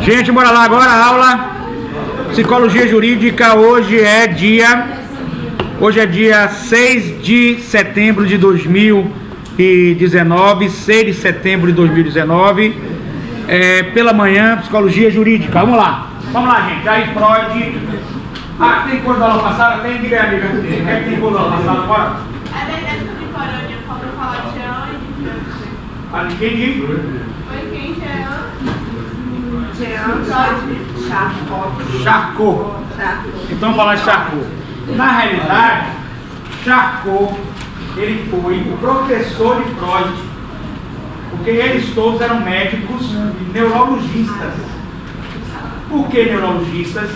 Gente, bora lá agora, aula Psicologia Jurídica. Hoje é dia 6 de setembro de 2019, 6 de setembro de 2019, pela manhã, Psicologia Jurídica. Vamos lá, gente. Aí Freud. Ah, tem coisa da aula passada? Tem, diga amiga. Tem coisa da aula passada, bora. É verdade que eu faltou falar Jean e Ah, quem disse? foi quem, Jean? Charcot. Então vamos falar de Charcot. Na realidade, Charcot, ele foi o professor de Freud, porque eles todos eram médicos neurologistas. Por que neurologistas?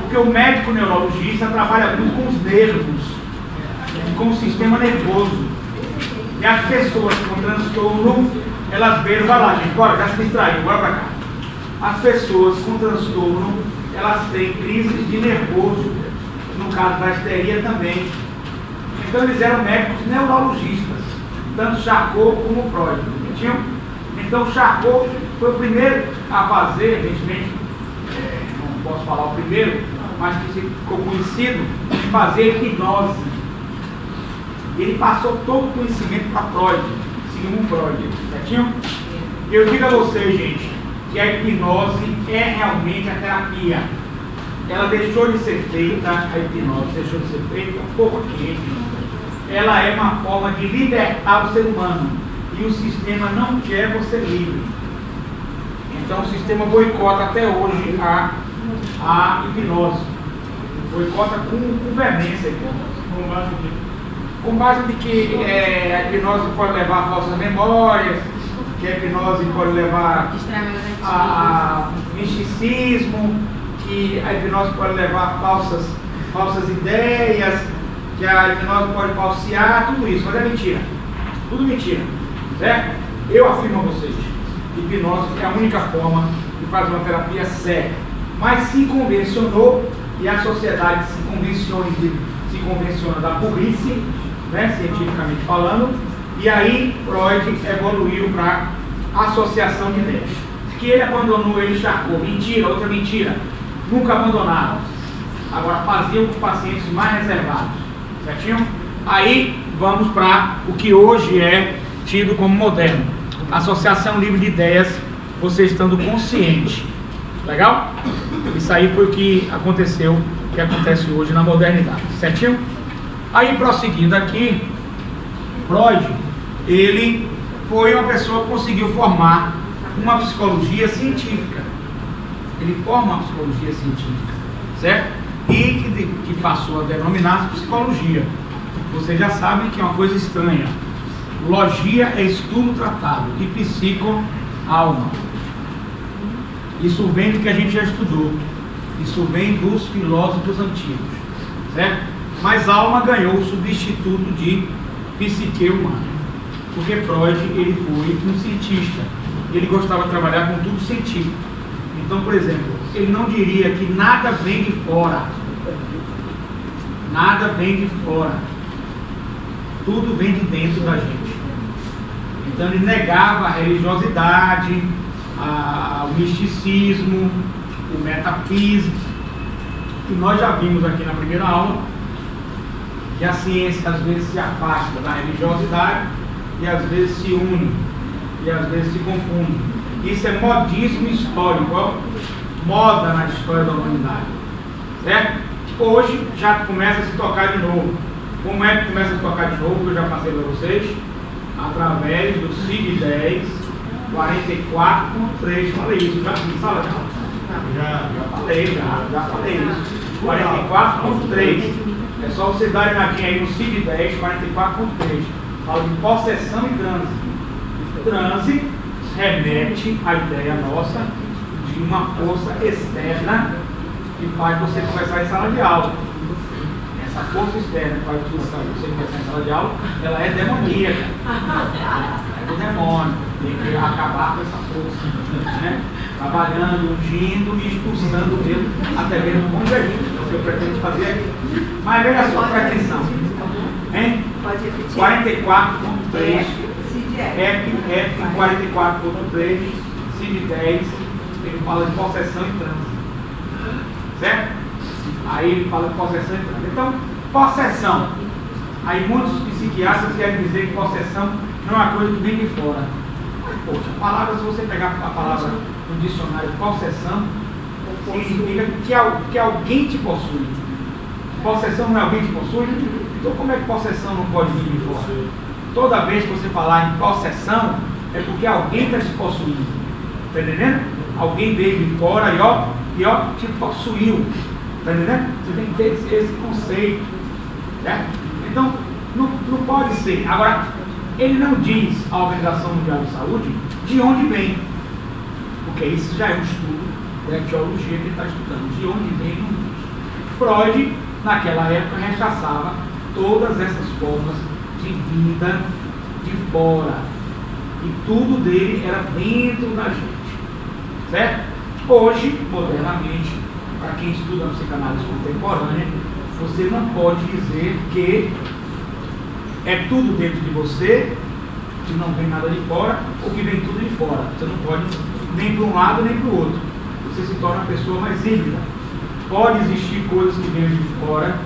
Porque o médico neurologista trabalha muito com os nervos, com o sistema nervoso. E as pessoas com transtorno, elas veem, vai lá gente, bora, já se distraiu, bora pra cá. As pessoas com transtorno, elas têm crises de nervoso, no caso da histeria também. Então eles eram médicos neurologistas, tanto Charcot como Freud. Entendiam? Então Charcot foi o primeiro a fazer, evidentemente, não posso falar o primeiro, mas que ficou conhecido, de fazer hipnose. Ele passou todo o conhecimento para Freud, segundo Freud. Certinho? Eu digo a vocês, gente, que a hipnose é realmente a terapia. Ela deixou de ser feita, a hipnose deixou de ser feita porque ela é uma forma de libertar o ser humano e o sistema não quer você livre. Então o sistema boicota até hoje a hipnose. Boicota com veemência. Com base de que a hipnose pode levar a falsas memórias, que a hipnose pode levar a misticismo, que a hipnose pode levar a falsas ideias, que a hipnose pode falsear, tudo isso, mas é mentira. Tudo mentira, certo? Eu afirmo a vocês, hipnose é a única forma de fazer uma terapia séria. Mas se convencionou, e a sociedade se convenciona da burrice, né, cientificamente falando, e aí Freud evoluiu para associação de ideias. Que ele abandonou, ele Charcot. Mentira, outra mentira. Nunca abandonaram. Agora faziam com os pacientes mais reservados. Certinho? Aí vamos para o que hoje é tido como moderno. Associação livre de ideias, você estando consciente. Legal? Isso aí foi o que aconteceu, que acontece hoje na modernidade. Certinho? Aí prosseguindo aqui, Freud, ele foi uma pessoa que conseguiu formar uma psicologia científica. Ele forma uma psicologia científica, certo? E que passou a denominar psicologia. Vocês já sabem que é uma coisa estranha. Logia é estudo tratado e psico, alma. Isso vem do que a gente já estudou. Isso vem dos filósofos antigos, certo? Mas alma ganhou o substituto de psique humana. Porque Freud, ele foi um cientista. Ele gostava de trabalhar com tudo científico. Então, por exemplo, ele não diria que nada vem de fora. Nada vem de fora. Tudo vem de dentro da gente. Então ele negava a religiosidade, o misticismo, o metafísico. E nós já vimos aqui na primeira aula que a ciência às vezes se afasta da religiosidade e às vezes se une e às vezes se confunde. Isso é modismo histórico, ó, moda na história da humanidade, certo? Hoje já começa a se tocar de novo. Como é que começa a se tocar de novo? Eu já passei para vocês, através do CID-10 44.3. Falei isso, já fiz sala de aula. Já falei isso. 44.3. É só vocês darem uma olhadinha aí no CID-10 44.3. Fala de possessão e transe. Transe remete à ideia nossa de uma força externa que faz você conversar em sala de aula. Essa força externa que faz você conversar em sala de aula, ela é demoníaca. É do demônio. Tem que acabar com essa força, né? Trabalhando, ungindo e expulsando mesmo, até mesmo com jeito, é o que eu pretendo fazer aqui. Mas veja só, presta atenção. Hein? 44.3 F44.3 CID-10 ele fala de possessão e transe. Certo? Aí ele fala de possessão e transe. Então, possessão. Aí muitos psiquiatras querem dizer que possessão não é uma coisa que vem de fora. Mas, poxa, a palavra, se você pegar a palavra no dicionário, possessão, significa que alguém te possui. Possessão não é alguém te possui? Então como é que possessão não pode vir de fora? Toda vez que você falar em possessão, é porque alguém está te possuindo. Está entendendo? Alguém veio de fora e te possuiu. Está entendendo? Você tem que ter esse conceito. Certo? Então, não pode ser. Agora, ele não diz a Organização Mundial de Saúde de onde vem. Porque isso já é um estudo da etiologia que ele está estudando. De onde vem, não diz. Freud, naquela época, rechaçava todas essas formas de vida de fora. E tudo dele era dentro da gente. Certo? Hoje, modernamente, para quem estuda a psicanálise contemporânea, você não pode dizer que é tudo dentro de você, que não vem nada de fora, ou que vem tudo de fora. Você não pode nem para um lado nem para o outro. Você se torna uma pessoa mais híbrida. Pode existir coisas que vêm de fora,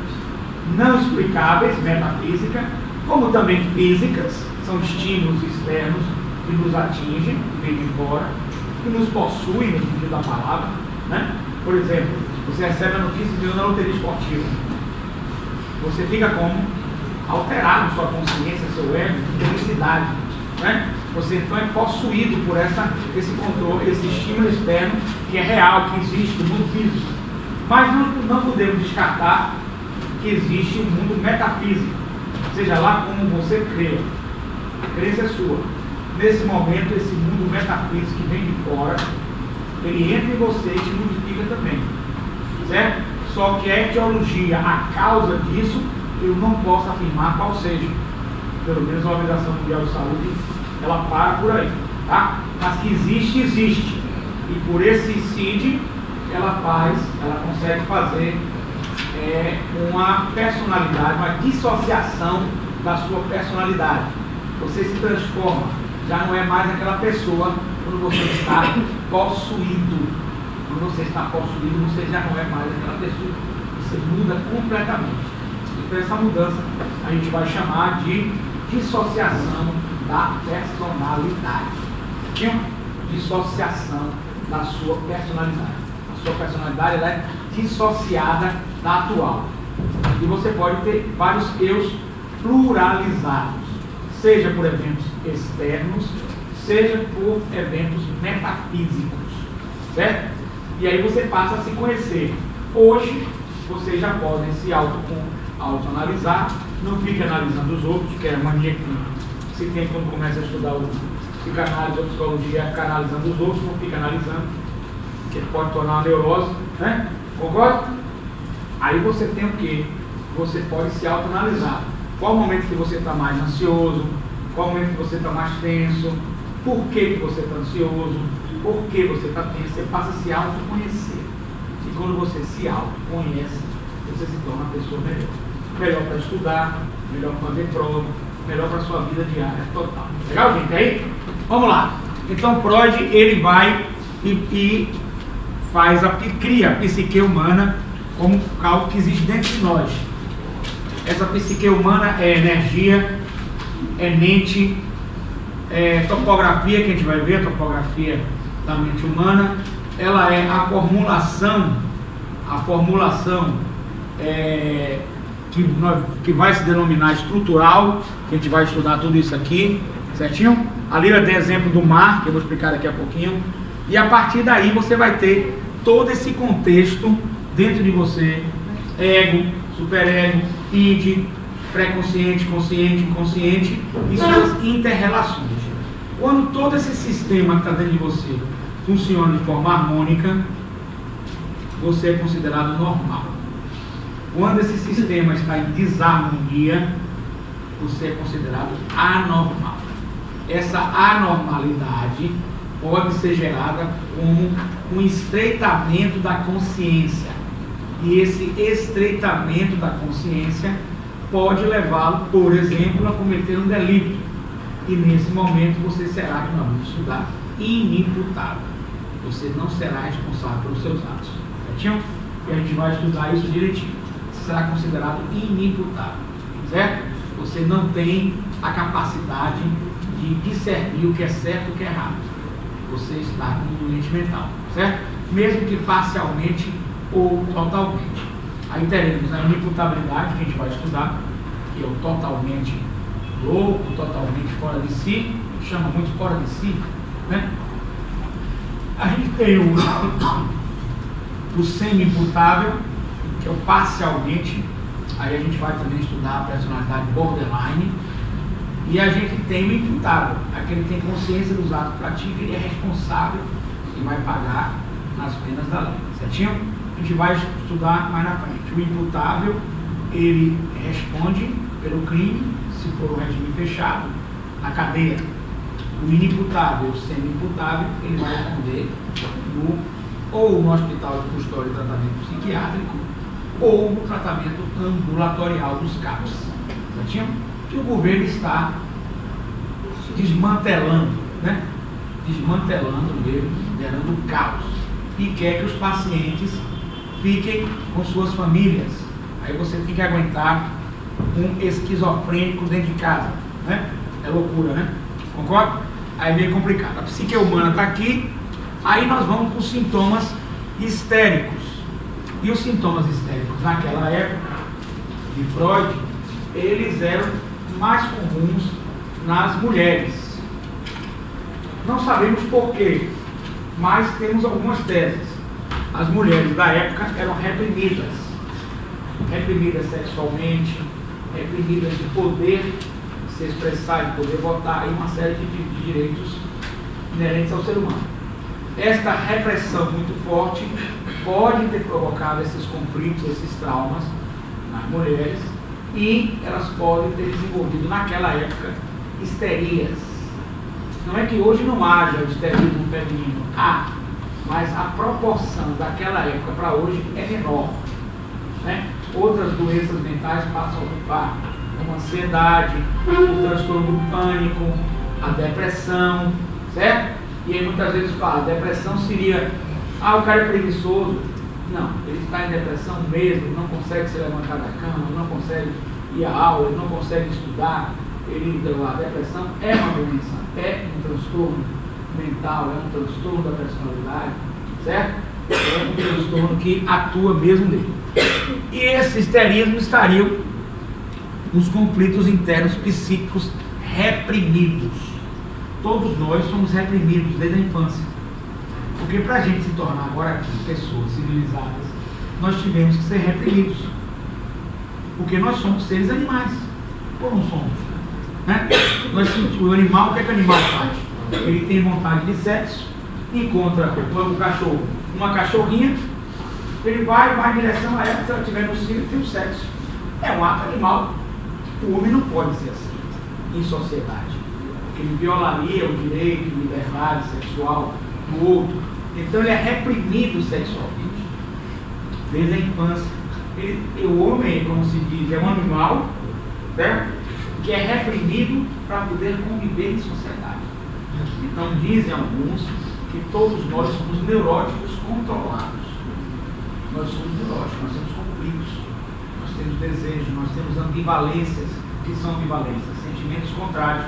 não explicáveis, metafísica, como também físicas, são estímulos externos que nos atingem, que vêm de fora, que nos possuem no sentido da palavra. Né? Por exemplo, você recebe a notícia de uma loteria esportiva. Você fica como alterado, sua consciência, seu ego, de felicidade. Né? Você então é possuído por esse controle, esse estímulo externo que é real, que existe no mundo físico. Mas não podemos descartar que existe um mundo metafísico, seja lá como você crê. A crença é sua. Nesse momento, esse mundo metafísico que vem de fora, ele entra em você e te modifica também. Certo? Só que a etiologia, a causa disso, eu não posso afirmar qual seja. Pelo menos a Organização Mundial de Saúde, ela para por aí. Tá? Mas que existe, existe. E por esse CID, ela consegue fazer uma personalidade, uma dissociação da sua personalidade. Você se transforma, já não é mais aquela pessoa quando você está possuído. Quando você está possuído, você já não é mais aquela pessoa. Você muda completamente. Então essa mudança a gente vai chamar de dissociação da personalidade. Dissociação da sua personalidade. A sua personalidade ela é dissociada da atual. E você pode ter vários eus pluralizados, seja por eventos externos, seja por eventos metafísicos. Certo? E aí você passa a se conhecer. Hoje, vocês já podem se autoanalisar, não fique analisando os outros, que é a mania que se tem quando começa a estudar o psicanálise ou psicologia, é ficar analisando os outros, não fica analisando, que pode tornar uma neurose, né? Concorda? Aí você tem o quê? Você pode se autoanalisar. Qual o momento que você está mais ansioso? Qual o momento que você está mais tenso? Por que você está ansioso? Por que você está tenso? Você passa a se autoconhecer. E quando você se autoconhece, você se torna uma pessoa melhor. Melhor para estudar, melhor para fazer prova, melhor para a sua vida diária total. Legal, gente? Aí? Vamos lá. Então, Freud, ele vai e faz cria a psique humana como algo que existe dentro de nós. Essa psique humana é energia, é mente, é topografia, que a gente vai ver, a topografia da mente humana, ela é a formulação que vai se denominar estrutural, que a gente vai estudar tudo isso aqui, certinho? A Lira tem exemplo do mar, que eu vou explicar daqui a pouquinho, e a partir daí você vai ter todo esse contexto dentro de você, ego, superego, id, pré-consciente, consciente, inconsciente e suas inter-relações. Quando todo esse sistema que está dentro de você funciona de forma harmônica, você é considerado normal. Quando esse sistema está em desarmonia, você é considerado anormal. Essa anormalidade pode ser gerada como um estreitamento da consciência. E esse estreitamento da consciência pode levá-lo, por exemplo, a cometer um delito. E nesse momento você será, que nós vamos estudar, inimputável. você não será responsável pelos seus atos. Certinho? E a gente vai estudar isso direitinho. Você será considerado inimputável. Certo? Você não tem a capacidade de discernir o que é certo e o que é errado. Você está com um doente mental. Certo? Mesmo que parcialmente ou totalmente. Aí teremos a inimputabilidade, que a gente vai estudar, que é o totalmente louco, totalmente fora de si, chama muito fora de si, né? A gente tem o semi-imputável, que é o parcialmente, aí a gente vai também estudar a personalidade borderline, e a gente tem o imputável, aquele que tem consciência dos atos que pratica, ele é responsável e vai pagar nas penas da lei, certinho? A gente vai estudar mais na frente. O imputável, ele responde pelo crime, se for um regime fechado, na cadeia. O inimputável, o semi-imputável, ele vai responder ou no hospital de custódia e tratamento psiquiátrico, ou no tratamento ambulatorial dos CAPs. Certinho? Que o governo está desmantelando, né? Desmantelando mesmo, gerando caos. E quer que os pacientes fiquem com suas famílias. Aí você tem que aguentar um esquizofrênico dentro de casa, né? É loucura, né? Concorda? Aí é meio complicado. A psique humana está aqui, aí nós vamos para os sintomas histéricos. E os sintomas histéricos naquela época de Freud, eles eram mais comuns nas mulheres. Não sabemos porquê, mas temos algumas teses. As mulheres da época eram reprimidas sexualmente, reprimidas de poder se expressar, de poder votar, e uma série de direitos inerentes ao ser humano. Esta repressão muito forte pode ter provocado esses conflitos, esses traumas nas mulheres, e elas podem ter desenvolvido naquela época histerias. Não é que hoje não haja o histerismo feminino, mas a proporção daquela época para hoje é menor, né? Outras doenças mentais passam a ocupar, como a ansiedade, o transtorno do pânico, a depressão, certo? E aí muitas vezes fala, a depressão seria, o cara é preguiçoso. Não, ele está em depressão mesmo, não consegue se levantar da cama, não consegue ir à aula, não consegue estudar. A depressão é uma doença, é um transtorno mental, é um transtorno da personalidade, certo? É um transtorno que atua mesmo nele. E esse histerismo estariam nos conflitos internos psíquicos reprimidos. Todos nós somos reprimidos desde a infância. Porque para a gente se tornar agora aqui pessoas civilizadas, nós tivemos que ser reprimidos. Porque nós somos seres animais. Ou não somos? Né? O animal, o que é que o animal faz? Ele tem vontade de sexo, encontra o cachorro, uma cachorrinha, ele vai em direção a ela, se ela tiver no cio, tem o sexo. É um ato animal. O homem não pode ser assim em sociedade, porque ele violaria o direito de liberdade sexual do outro. Então ele é reprimido sexualmente desde a infância. O homem, como se diz, é um animal, certo? Que é reprimido para poder conviver em sociedade. Então dizem alguns que todos nós somos neuróticos controlados. Nós somos neuróticos, nós temos conflitos, nós temos desejos, nós temos ambivalências. Que são ambivalências? Sentimentos contrários.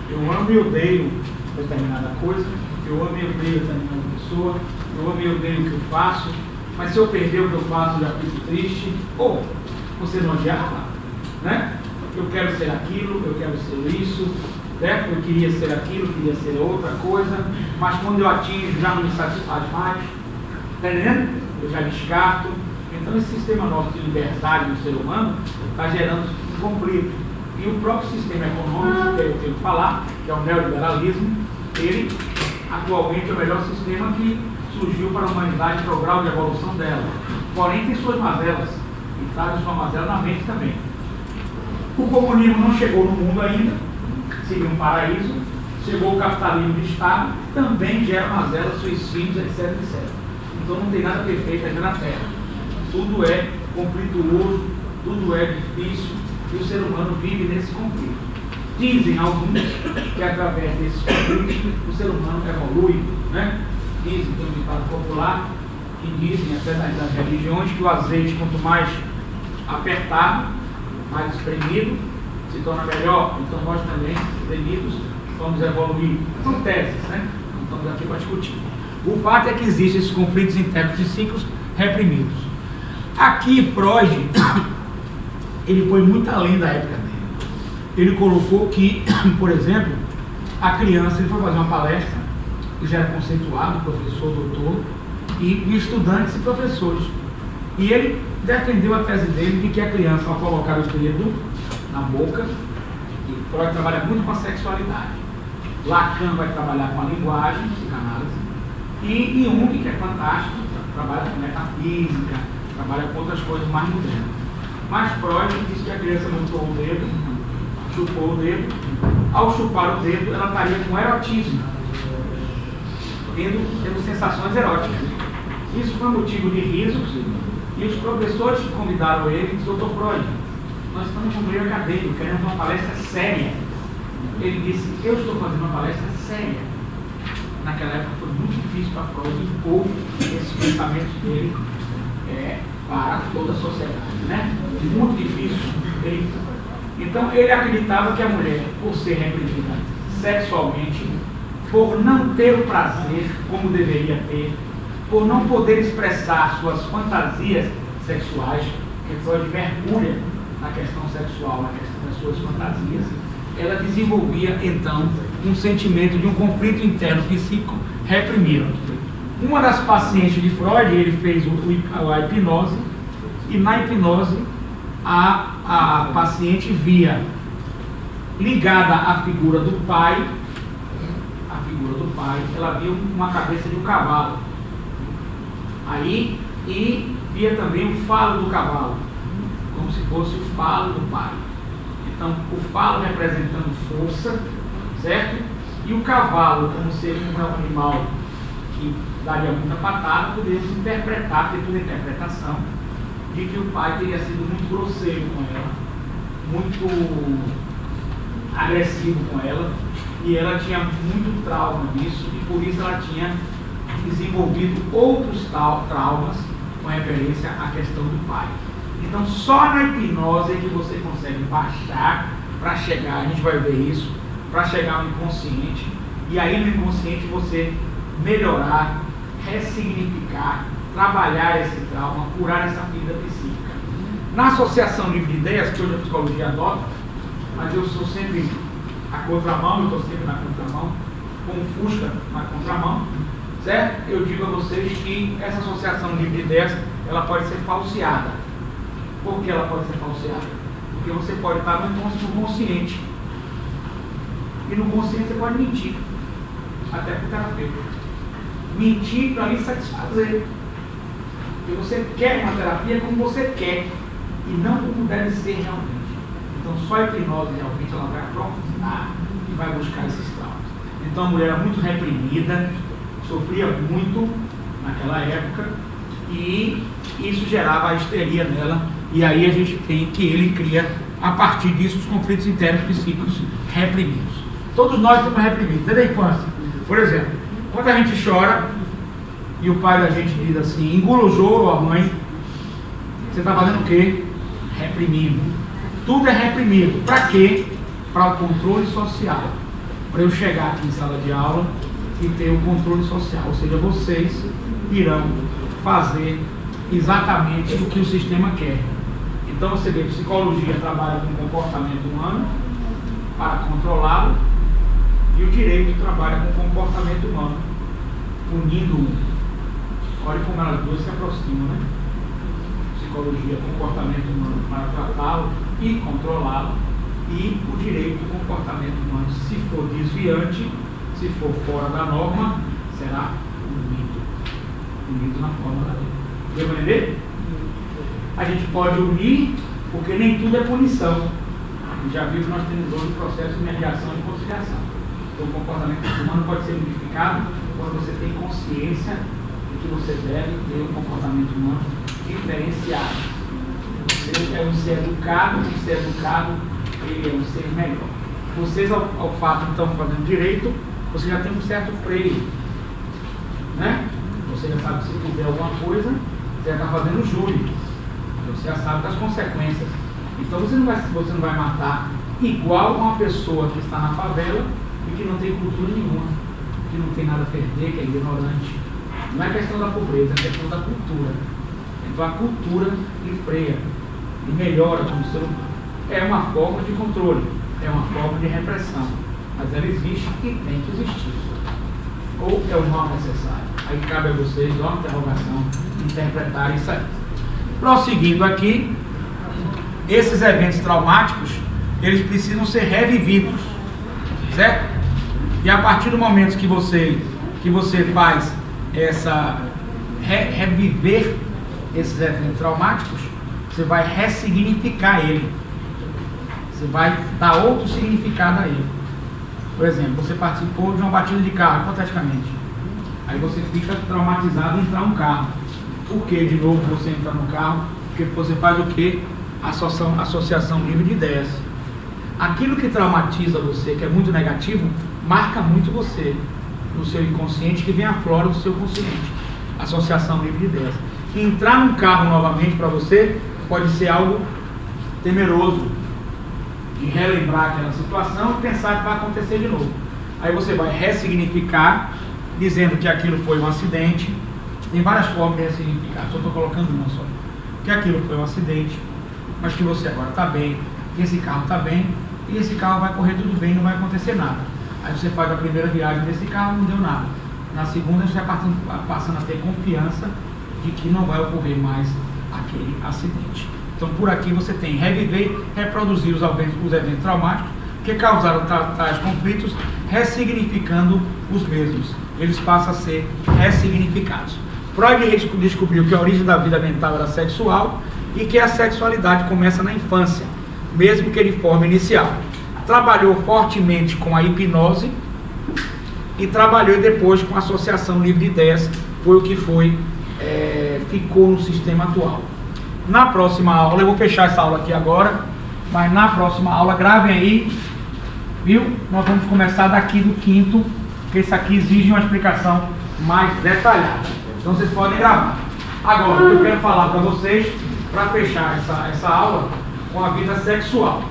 Eu amo e odeio determinada coisa, eu amo e odeio determinada pessoa, eu amo e odeio o que eu faço, mas se eu perder o que eu faço, eu já fico triste. Ou você não odiava, né? Eu quero ser aquilo, eu quero ser isso, né? Eu queria ser aquilo, queria ser outra coisa, mas quando eu atingo já não me satisfaz mais, está entendendo? Eu já descarto. Então esse sistema nosso de liberdade no ser humano está gerando conflito. E o próprio sistema econômico, que eu tenho que falar, que é o neoliberalismo, ele atualmente é o melhor sistema que surgiu para a humanidade para o grau de evolução dela. Porém tem suas mazelas, e traz sua mazela na mente também. O comunismo não chegou no mundo ainda, seria um paraíso. Chegou o capitalismo de Estado, também gera mazelas, suicídios, etc, etc. Então não tem nada perfeito aqui na Terra. Tudo é conflituoso, tudo é difícil, e o ser humano vive nesse conflito. Dizem alguns que através desses conflitos o ser humano evolui, né? Dizem, tem um ditado popular, que dizem, até das religiões, que o azeite, quanto mais apertado, mais espremido, se torna melhor. Então nós também, espremidos, vamos evoluir. São teses, né? Não estamos aqui para discutir. O fato é que existem esses conflitos internos psíquicos reprimidos. Aqui, Freud, ele foi muito além da época dele. Ele colocou que, por exemplo, a criança, ele foi fazer uma palestra, que já era conceituado, professor, doutor, e estudantes e professores. E ele defendeu a tese dele de que a criança, ao colocar o dedo na boca, e Freud trabalha muito com a sexualidade. Lacan vai trabalhar com a linguagem, psicanálise, e Jung, que é fantástico, trabalha com metafísica, trabalha com outras coisas mais modernas. Mas Freud diz que a criança montou o dedo, chupou o dedo, ao chupar o dedo, ela estaria com erotismo, tendo sensações eróticas. Isso foi motivo de riso, e os professores que convidaram ele disseram: doutor Freud, nós estamos no meio acadêmico, queremos uma palestra séria. Ele disse: eu estou fazendo uma palestra séria. Naquela época foi muito difícil para Freud impor esses pensamentos dele para toda a sociedade, né? Muito difícil. Então ele acreditava que a mulher, por ser reprimida sexualmente, por não ter o prazer como deveria ter, por não poder expressar suas fantasias sexuais, que Freud mergulha na questão sexual, na questão das suas fantasias, ela desenvolvia então um sentimento de um conflito interno psíquico reprimido. Uma das pacientes de Freud, ele fez a hipnose, e na hipnose a paciente via ligada à figura do pai, ela via uma cabeça de um cavalo. Aí, e via também o falo do cavalo, como se fosse o falo do pai. Então, o falo representando força, certo? E o cavalo, como seria um animal que daria muita patada, poderíamos interpretar, ter toda a interpretação, de que o pai teria sido muito grosseiro com ela, muito agressivo com ela, e ela tinha muito trauma disso, e por isso ela tinha desenvolvido outros traumas com referência à questão do pai. Então, só na hipnose é que você consegue baixar para chegar, a gente vai ver isso, para chegar no inconsciente, e aí no inconsciente você melhorar, ressignificar, trabalhar esse trauma, curar essa ferida psíquica. Na associação livre de ideias, que hoje a psicologia adota, mas eu sou sempre a contramão, eu estou sempre na contramão, com o Fusca na contramão, certo? Eu digo a vocês que essa associação livre de ideias, ela pode ser falseada. Por que ela pode ser falseada? Porque você pode estar no consciente, e no consciente você pode mentir, até para o terapeuta. Mentir para lhe satisfazer. Porque você quer uma terapia como você quer, e não como deve ser realmente. Então só a hipnose realmente ela vai aprofundar e vai buscar esses traumas. Então a mulher era muito reprimida, sofria muito naquela época, e isso gerava a histeria nela, e aí a gente tem que ele cria, a partir disso, os conflitos internos psíquicos reprimidos. Todos nós somos reprimidos, desde a infância. Por exemplo, quando a gente chora, e o pai da gente diz assim: engula o choro, a mãe, você está fazendo o quê? Reprimindo. Tudo é reprimido. Para quê? Para o controle social. Para eu chegar aqui em sala de aula e ter o controle social. Ou seja, vocês irão fazer exatamente o que o sistema quer. Então você vê, psicologia trabalha com o comportamento humano para controlá-lo, e o direito trabalha com o comportamento humano, unindo um. Olha como elas duas se aproximam, né? Psicologia, comportamento humano para tratá-lo e controlá-lo, e o direito, comportamento humano, se for desviante, se for fora da norma, será unido na forma da lei. Deu para entender? A gente pode unir, porque nem tudo é punição. Já viu que nós temos hoje o processo de mediação e conciliação. Então, o comportamento humano pode ser modificado quando você tem consciência de que você deve ter um comportamento humano diferenciado. Você é um ser educado, ele é um ser melhor. Vocês, ao fato de estão fazendo direito, você já tem um certo freio. né? Você já sabe que se fizer alguma coisa, você já está fazendo júri. Você já sabe das consequências. Então você não vai matar igual uma pessoa que está na favela e que não tem cultura nenhuma, que não tem nada a perder, que é ignorante. Não é questão da pobreza, é questão da cultura. Então a cultura lhe freia e melhora como ser humano. É uma forma de controle, é uma forma de repressão, mas ela existe e tem que existir. Ou é o mal necessário? Aí cabe a vocês, ó, interrogação, interpretar isso aí. Prosseguindo aqui, esses eventos traumáticos, eles precisam ser revividos, certo? E a partir do momento que você faz essa reviver esses eventos traumáticos, você vai ressignificar ele, você vai dar outro significado a ele. Por exemplo, você participou de uma batida de carro, hipoteticamente, aí você fica traumatizado em entrar no carro. Por que de novo você entra no carro? Porque você faz o que? Associação livre de ideias. Aquilo que traumatiza você, que é muito negativo, marca muito você no seu inconsciente, que vem à flora do seu consciente. Associação livre de ideias. E entrar num carro novamente para você pode ser algo temeroso, de relembrar aquela situação e pensar que vai acontecer de novo. Aí você vai ressignificar, dizendo que aquilo foi um acidente. Tem várias formas de ressignificar, só estou colocando uma só. Que aquilo foi um acidente, mas que você agora está bem, que esse carro está bem, e esse carro vai correr tudo bem, não vai acontecer nada. Aí você faz a primeira viagem desse carro, não deu nada. Na segunda você vai passando a ter confiança de que não vai ocorrer mais aquele acidente. Então por aqui você tem reviver, reproduzir os eventos traumáticos que causaram tais conflitos, ressignificando os mesmos. Eles passam a ser ressignificados. Freud descobriu que a origem da vida mental era sexual e que a sexualidade começa na infância, mesmo que de forma inicial. Trabalhou fortemente com a hipnose e trabalhou depois com a associação livre de ideias, foi o que ficou no sistema atual. Na próxima aula, eu vou fechar essa aula aqui agora, mas na próxima aula, gravem aí, viu? Nós vamos começar daqui do quinto, porque esse aqui exige uma explicação mais detalhada. Então vocês podem gravar. Agora, eu quero falar para vocês, para fechar essa aula, com a vida sexual.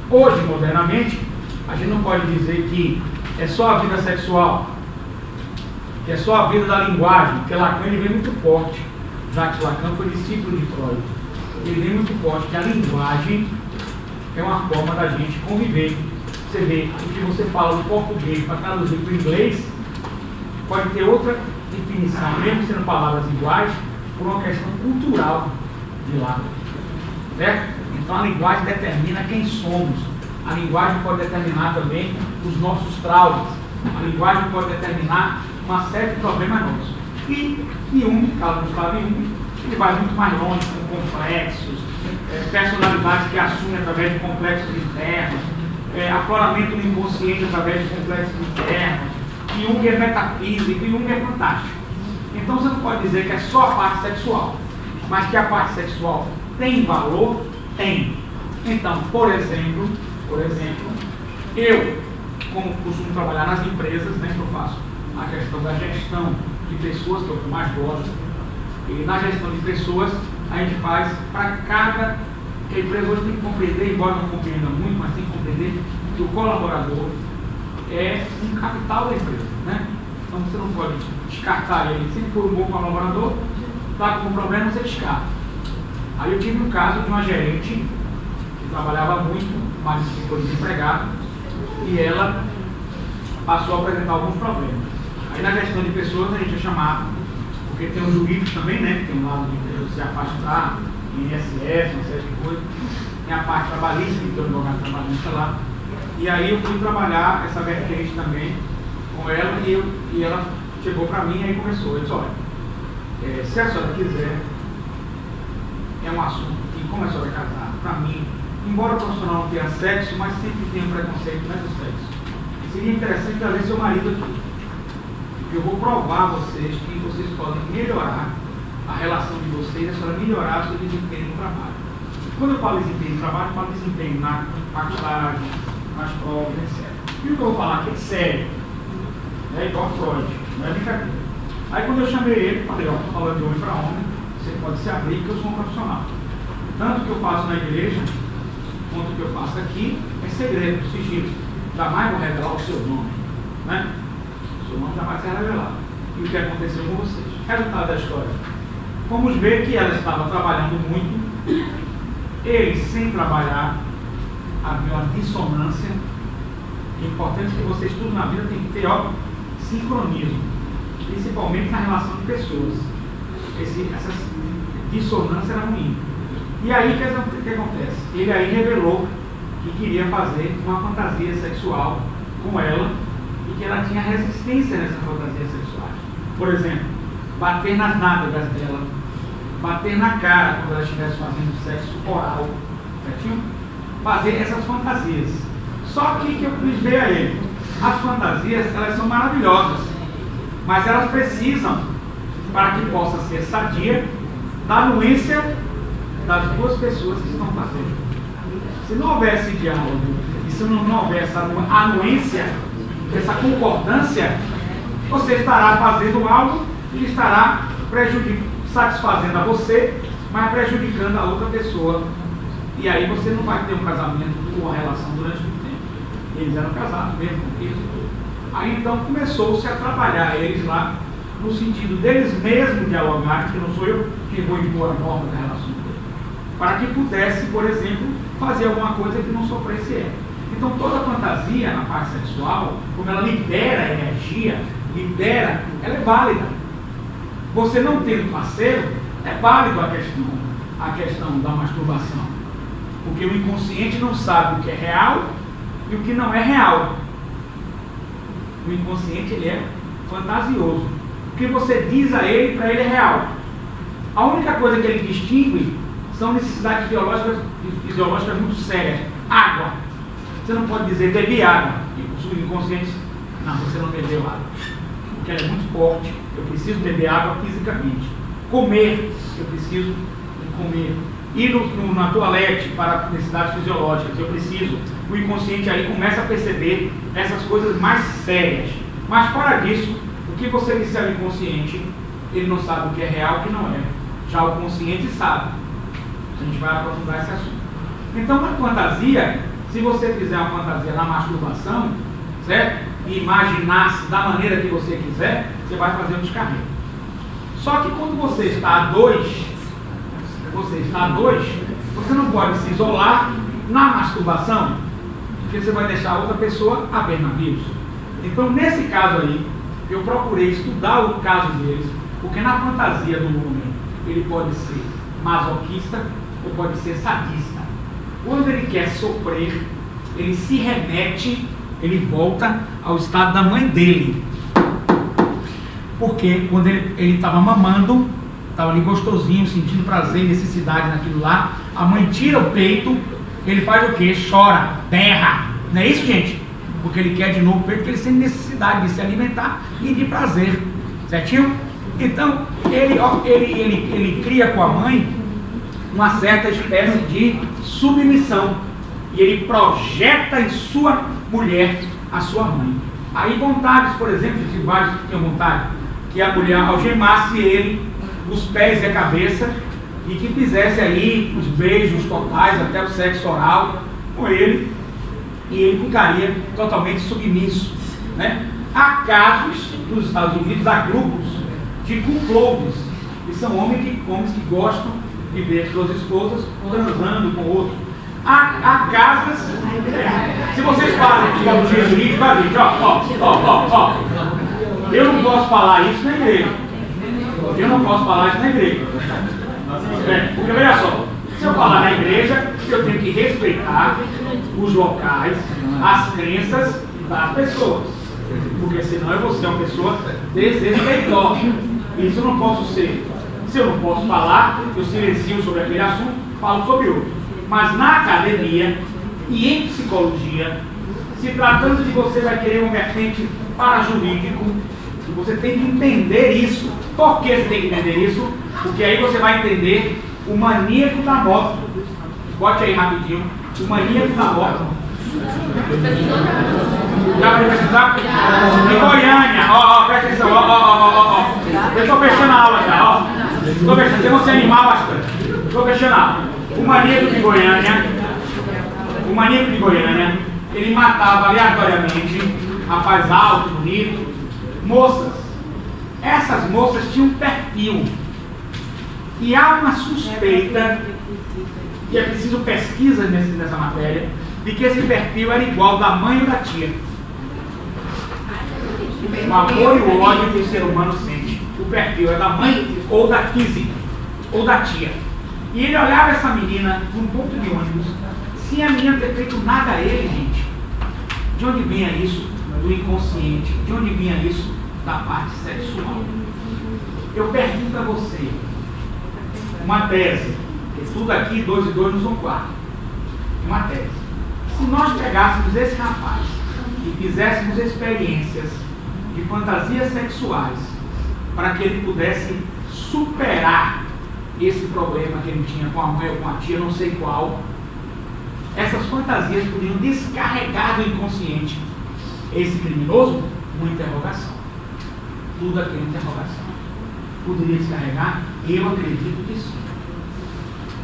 Hoje, modernamente, a gente não pode dizer que é só a vida sexual, que é só a vida da linguagem, porque Lacan ele vem muito forte. Jacques Lacan foi discípulo de Freud. Ele vem muito forte que a linguagem é uma forma da gente conviver. Você vê, o que você fala no português para traduzir para o inglês pode ter outra definição, mesmo sendo palavras iguais, por uma questão cultural de lá. Certo? Então a linguagem determina quem somos. A linguagem pode determinar também os nossos traumas. A linguagem pode determinar uma série de problemas nossos. E Jung, Carl Gustav Jung, ele vai muito mais longe com complexos, personalidades que assumem através de complexos internos, afloramento do inconsciente através de complexos internos. Jung é metafísico e Jung é fantástico. Então você não pode dizer que é só a parte sexual, mas que a parte sexual tem valor? Tem. Então, por exemplo, eu, como costumo trabalhar nas empresas, né, que eu faço a questão da gestão de pessoas, que é o que eu mais gosto, e na gestão de pessoas, a gente faz para cada... que a empresa hoje tem que compreender, embora não compreenda muito, mas tem que compreender que o colaborador é um capital da empresa, né? Então você não pode descartar ele. Se ele for um bom colaborador, está com um problema, você descarta. Aí eu tive um caso de uma gerente que trabalhava muito, mas ficou desempregada, e ela passou a apresentar alguns problemas. Aí na gestão de pessoas a gente é chamado, porque tem os jurídicos também, né? Tem um lado de se afastar, INSS, uma série de coisas. Tem a parte trabalhista, que tem um advogado trabalhista lá. E aí eu fui trabalhar essa vertente também com ela, e ela chegou para mim e aí começou. Eu disse, olha, se a senhora quiser, é um assunto que, como a senhora é casada, para mim, embora o profissional não tenha sexo, mas sempre tem um preconceito né, do sexo. Seria interessante trazer seu marido aqui. Eu vou provar a vocês que vocês podem melhorar a relação de vocês, a senhora melhorar o seu desempenho no trabalho. Quando eu falo desempenho no trabalho, eu falo desempenho na faculdade, nas provas, etc. E o que eu vou falar aqui é sério. É igual Freud, não é brincadeira. Aí quando eu chamei ele, falei, ó, estou falando de homem para homem, você pode se abrir que eu sou um profissional. Tanto que eu faço na igreja, quanto que eu faço aqui, é segredo, sigilo. Jamais vou revelar o seu nome, né? O seu nome jamais será revelado. E o que aconteceu com vocês? Resultado da história. Vamos ver que ela estava trabalhando muito, ele sem trabalhar, havia uma dissonância. É importante que vocês, tudo na vida tem que ter, ó, sincronismo, principalmente na relação de pessoas. Essa dissonância era ruim. E aí o que acontece? Ele aí revelou que queria fazer uma fantasia sexual com ela e que ela tinha resistência nessa fantasia sexual. Por exemplo, bater nas nádegas dela, bater na cara quando ela estivesse fazendo sexo oral, certinho? Fazer essas fantasias. Só que eu quis ver a ele. As fantasias, elas são maravilhosas, mas elas precisam, para que possa ser sadia, da anuência das duas pessoas que estão fazendo. Se não houvesse diálogo, e se não houver essa anuência, essa concordância, você estará fazendo algo que estará satisfazendo a você, mas prejudicando a outra pessoa. E aí você não vai ter um casamento ou uma relação durante muito tempo. Eles eram casados mesmo com isso. Aí então começou-se a trabalhar eles lá, no sentido deles mesmos dialogarem, que não sou eu que vou impor a norma da relação deles, para que pudesse, por exemplo, fazer alguma coisa que não sofresse ela. Então toda fantasia na parte sexual, como ela libera energia, ela é válida. Você não tendo parceiro, é válido a questão da masturbação. Porque o inconsciente não sabe o que é real e o que não é real. O inconsciente, ele é fantasioso. O que você diz a ele, para ele é real. A única coisa que ele distingue são necessidades fisiológicas muito sérias. Água. Você não pode dizer beber água. E o inconsciente, não, você não bebeu água. Porque ela é muito forte. Eu preciso beber água fisicamente. Comer, eu preciso comer. Ir na toalete para necessidades fisiológicas, eu preciso. O inconsciente aí começa a perceber essas coisas mais sérias. Mas fora disso, o que você disser ao inconsciente, ele não sabe o que é real e o que não é. Já o consciente sabe. A gente vai aprofundar esse assunto. Então, na fantasia, se você fizer uma fantasia na masturbação, certo? E imaginar-se da maneira que você quiser, você vai fazer um descarrego. Só que quando você está a dois, você não pode se isolar na masturbação, porque você vai deixar outra pessoa a ver navios. Então, nesse caso aí, eu procurei estudar o caso deles, porque na fantasia do homem, ele pode ser masoquista ou pode ser sadista. Quando ele quer sofrer, ele se remete, ele volta ao estado da mãe dele. Porque quando ele estava mamando, estava ali gostosinho, sentindo prazer, necessidade naquilo lá, a mãe tira o peito, ele faz o quê? Chora, berra. Não é isso, gente? Porque ele quer de novo o peito, porque ele sente necessidade de se alimentar e de prazer. Certinho? Então, ele cria com a mãe uma certa espécie de submissão. E ele projeta em sua mulher a sua mãe. Aí vontades, por exemplo, de vários que tinham vontade, que a mulher algemasse ele, os pés e a cabeça, e que fizesse aí os beijos totais, até o sexo oral com ele, e ele ficaria totalmente submisso, né? Há casos nos Estados Unidos, há grupos de cuckolders, que são homens que gostam de ver suas esposas transando com outros. Há casas, se vocês falam psicologia jurídica, ó, eu não posso falar isso na igreja. Porque veja só, se eu falar na igreja, eu tenho que respeitar os locais, as crenças das pessoas. Porque senão eu vou ser uma pessoa desrespeitosa. Isso eu não posso ser. Se eu não posso falar, eu silencio sobre aquele assunto, falo sobre outro. Mas na academia e em psicologia, se tratando de você vai querer uma vertente parajurídico, você tem que entender isso. Por que você tem que entender isso? Porque aí você vai entender o maníaco da moto. Bote aí rapidinho. O maníaco da moto. Já vai pesquisar? Em Goiânia, ó, presta atenção, ó. Eu estou fechando a aula já, ó. Estou fechando, vocês vão se animar bastante. Estou fechando a aula. O maníaco de Goiânia, ele matava aleatoriamente, rapaz alto, bonito, moças. Essas moças tinham um perfil. E há uma suspeita, que é preciso pesquisa nessa matéria, de que esse perfil era igual da mãe ou da tia. O amor e o ódio que o ser humano sente. O perfil é da mãe ou da Kizzy, ou da tia. E ele olhava essa menina num ponto de ônibus, sem a menina ter feito nada a ele, gente. De onde vinha isso? Do inconsciente. De onde vinha isso? Da parte sexual. Eu pergunto a você, uma tese, tudo aqui, 2 e 2 não são 4. Uma tese. Se nós pegássemos esse rapaz e fizéssemos experiências de fantasias sexuais para que ele pudesse superar esse problema que ele tinha com a mãe ou com a tia, não sei qual, essas fantasias podiam descarregar do inconsciente esse criminoso uma interrogação. Tudo aqui é interrogação. Poderia descarregar? Eu acredito que sim.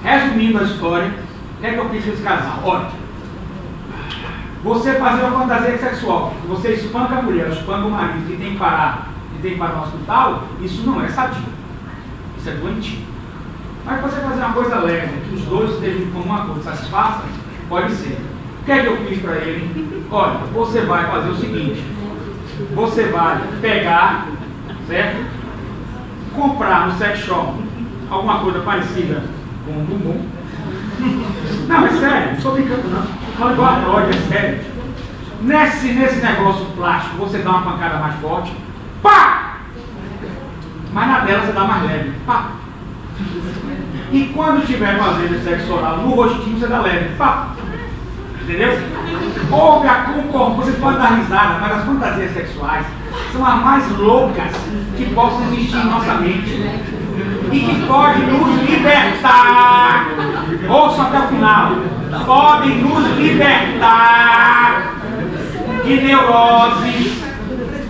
Resumindo a história, o que é que eu fiz com esse casal? Olha, você fazer uma fantasia sexual, você espanca a mulher, espanca o marido, que tem que parar no hospital, isso não é sadio. Isso é doentio. Mas você fazer uma coisa leve, que os dois estejam com uma coisa, satisfaça, pode ser. O que é que eu fiz para ele? Olha, você vai fazer o seguinte, você vai pegar, certo? Comprar no sex shop alguma coisa parecida com um bumbum. Não, é sério, não estou brincando não. Fala igual a Freud, é sério. Nesse negócio plástico, você dá uma pancada mais forte, pá! Mas na dela você dá mais leve, pá! E quando estiver fazendo sexo oral no rostinho, você dá leve, pá! Entendeu? Houve a concorrência, você pode dar risada, mas as fantasias sexuais são as mais loucas que possam existir em nossa mente. E que podem nos libertar. Ouçam até o final. Podem nos libertar de neuroses,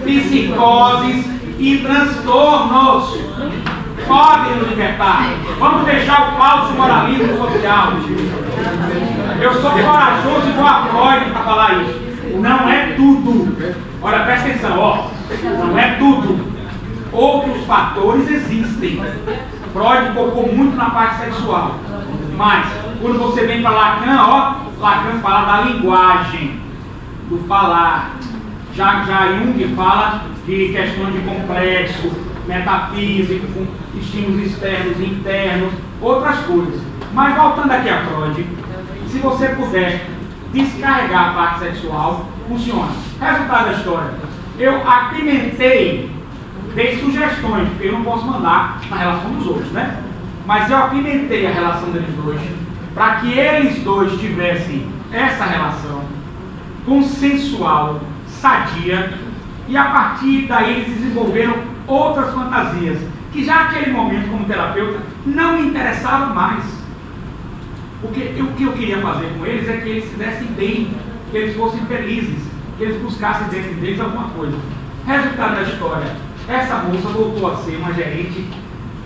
psicoses e transtornos. Podem nos libertar. Vamos deixar o falso moralismo social. Eu sou corajoso igual a Freud para falar isso. Não é tudo. Olha, presta atenção, ó. Não é tudo. Outros fatores existem. Freud focou muito na parte sexual. Mas, quando você vem para Lacan, ó, Lacan fala da linguagem, do falar. Já Jung fala de questões de complexo, metafísico, com estímulos externos e internos, outras coisas. Mas voltando aqui a Freud, se você puder descarregar a parte sexual, funciona. Resultado da história. Eu apimentei, dei sugestões, porque eu não posso mandar na relação dos outros, né? Mas eu apimentei a relação deles dois, para que eles dois tivessem essa relação consensual, sadia, e a partir daí eles desenvolveram outras fantasias, que já naquele momento, como terapeuta, não me interessava mais. Porque o que eu queria fazer com eles é que eles se dessem bem, que eles fossem felizes, que eles buscassem dentro deles alguma coisa. Resultado da história, essa moça voltou a ser uma gerente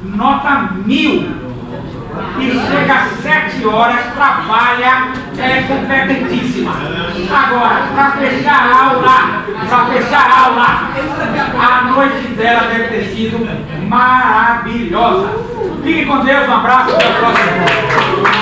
nota 1000 e chega às 7 horas, trabalha, é competentíssima. Agora, para fechar a aula, a noite dela deve ter sido maravilhosa. Fique com Deus, um abraço, até o próximo.